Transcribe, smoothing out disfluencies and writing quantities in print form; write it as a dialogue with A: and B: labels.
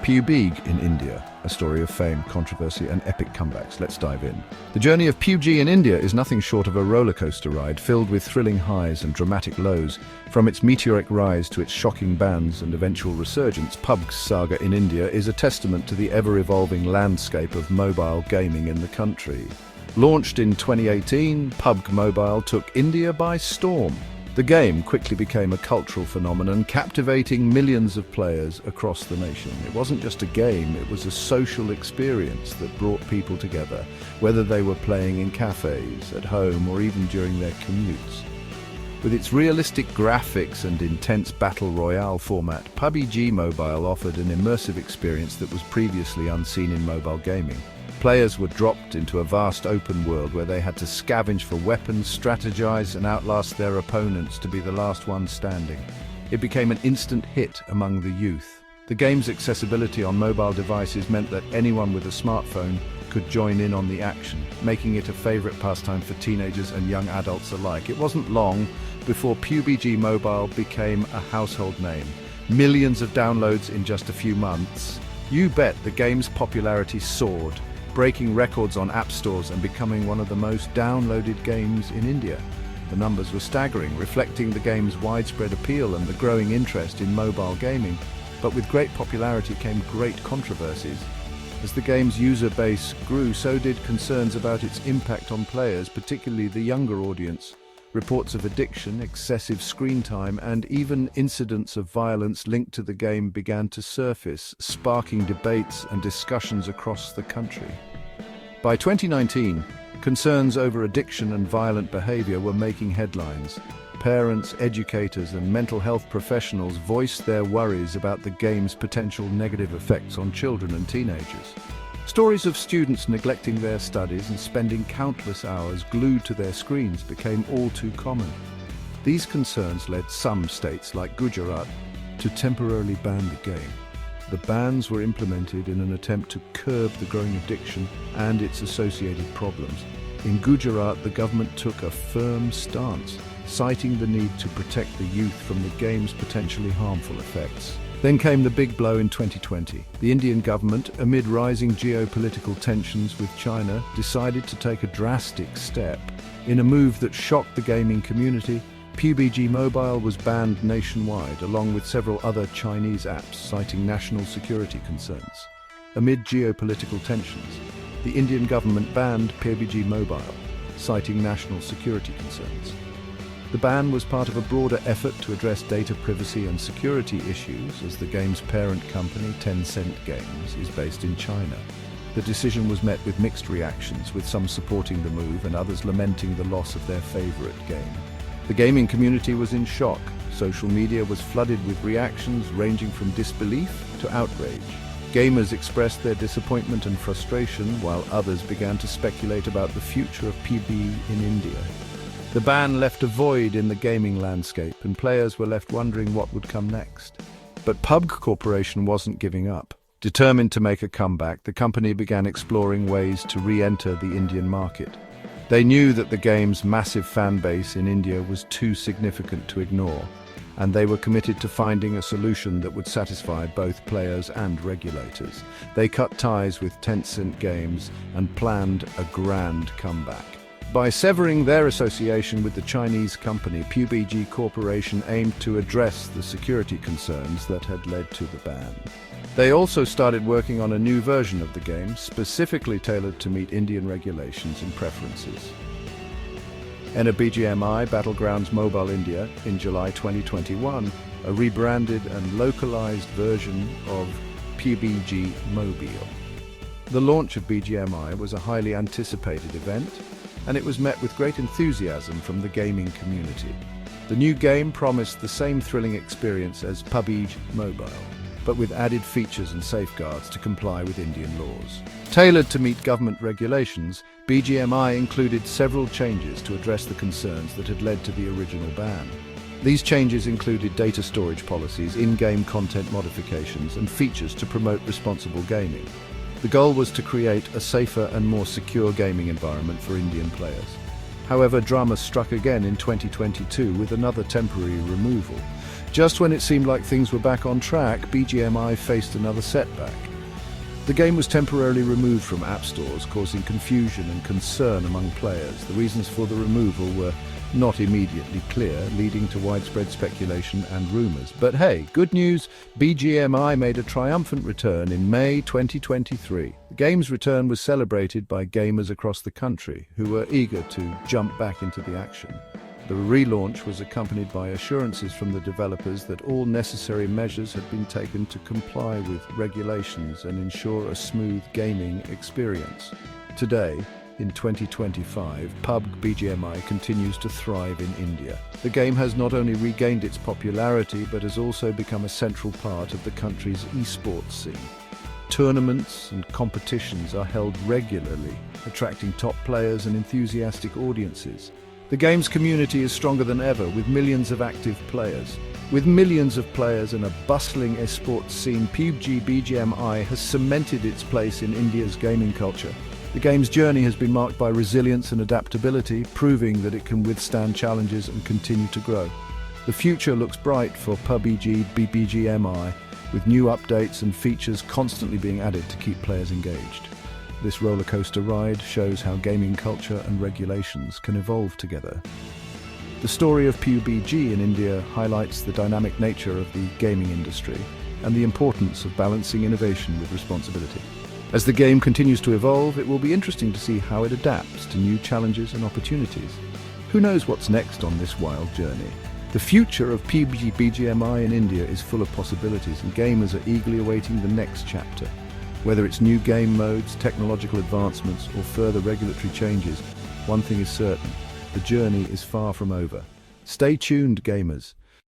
A: PUBG in India, a story of fame, controversy and epic comebacks. Let's dive in. The journey of PUBG in India is nothing short of a rollercoaster ride filled with thrilling highs and dramatic lows. From its meteoric rise to its shocking bans and eventual resurgence, PUBG's saga in India is a testament to the ever-evolving landscape of mobile gaming in the country. Launched in 2018, PUBG Mobile took India by storm. The game quickly became a cultural phenomenon, captivating millions of players across the nation. It wasn't just a game, it was a social experience that brought people together, whether they were playing in cafes, at home, or even during their commutes. With its realistic graphics and intense battle royale format, PUBG Mobile offered an immersive experience that was previously unseen in mobile gaming. Players were dropped into a vast open world where they had to scavenge for weapons, strategize, and outlast their opponents to be the last one standing. It became an instant hit among the youth. The game's accessibility on mobile devices meant that anyone with a smartphone could join in on the action, making it a favorite pastime for teenagers and young adults alike. It wasn't long before PUBG Mobile became a household name. Millions of downloads in just a few months. You bet the game's popularity soared, breaking records on app stores and becoming one of the most downloaded games in India. The numbers were staggering, reflecting the game's widespread appeal and the growing interest in mobile gaming. But with great popularity came great controversies. As the game's user base grew, so did concerns about its impact on players, particularly the younger audience. Reports of addiction, excessive screen time, and even incidents of violence linked to the game began to surface, sparking debates and discussions across the country. By 2019, concerns over addiction and violent behavior were making headlines. Parents, educators, and mental health professionals voiced their worries about the game's potential negative effects on children and teenagers. Stories of students neglecting their studies and spending countless hours glued to their screens became all too common. These concerns led some states, like Gujarat, to temporarily ban the game. The bans were implemented in an attempt to curb the growing addiction and its associated problems. In Gujarat, the government took a firm stance, citing the need to protect the youth from the game's potentially harmful effects. Then came the big blow in 2020. The Indian government, amid rising geopolitical tensions with China, decided to take a drastic step. In a move that shocked the gaming community, PUBG Mobile was banned nationwide, along with several other Chinese apps, citing national security concerns. Amid geopolitical tensions, the Indian government banned PUBG Mobile, citing national security concerns. The ban was part of a broader effort to address data privacy and security issues, as the game's parent company, Tencent Games, is based in China. The decision was met with mixed reactions, with some supporting the move and others lamenting the loss of their favorite game. The gaming community was in shock. Social media was flooded with reactions ranging from disbelief to outrage. Gamers expressed their disappointment and frustration, while others began to speculate about the future of PUBG in India. The ban left a void in the gaming landscape, and players were left wondering what would come next. But PUBG Corporation wasn't giving up. Determined to make a comeback, the company began exploring ways to re-enter the Indian market. They knew that the game's massive fan base in India was too significant to ignore, and they were committed to finding a solution that would satisfy both players and regulators. They cut ties with Tencent Games and planned a grand comeback. By severing their association with the Chinese company, PUBG Corporation aimed to address the security concerns that had led to the ban. They also started working on a new version of the game, specifically tailored to meet Indian regulations and preferences. Enter BGMI Battlegrounds Mobile India in July 2021, a rebranded and localized version of PUBG Mobile. The launch of BGMI was a highly anticipated event, and it was met with great enthusiasm from the gaming community. The new game promised the same thrilling experience as PUBG Mobile, but with added features and safeguards to comply with Indian laws. Tailored to meet government regulations, BGMI included several changes to address the concerns that had led to the original ban. These changes included data storage policies, in-game content modifications, and features to promote responsible gaming. The goal was to create a safer and more secure gaming environment for Indian players. However, drama struck again in 2022 with another temporary removal. Just when it seemed like things were back on track, BGMI faced another setback. The game was temporarily removed from app stores, causing confusion and concern among players. The reasons for the removal were not immediately clear, leading to widespread speculation and rumors. But hey, good news, BGMI made a triumphant return in May 2023. The game's return was celebrated by gamers across the country, who were eager to jump back into the action. The relaunch was accompanied by assurances from the developers that all necessary measures had been taken to comply with regulations and ensure a smooth gaming experience. Today, in 2025, PUBG BGMI continues to thrive in India. The game has not only regained its popularity, but has also become a central part of the country's esports scene. Tournaments and competitions are held regularly, attracting top players and enthusiastic audiences. The game's community is stronger than ever, with millions of active players. With millions of players and a bustling esports scene, PUBG BGMI has cemented its place in India's gaming culture. The game's journey has been marked by resilience and adaptability, proving that it can withstand challenges and continue to grow. The future looks bright for PUBG BGMI, with new updates and features constantly being added to keep players engaged. This rollercoaster ride shows how gaming culture and regulations can evolve together. The story of PUBG in India highlights the dynamic nature of the gaming industry and the importance of balancing innovation with responsibility. As the game continues to evolve, it will be interesting to see how it adapts to new challenges and opportunities. Who knows what's next on this wild journey? The future of PUBG BGMI in India is full of possibilities, and gamers are eagerly awaiting the next chapter. Whether it's new game modes, technological advancements, or further regulatory changes, one thing is certain: the journey is far from over. Stay tuned, gamers.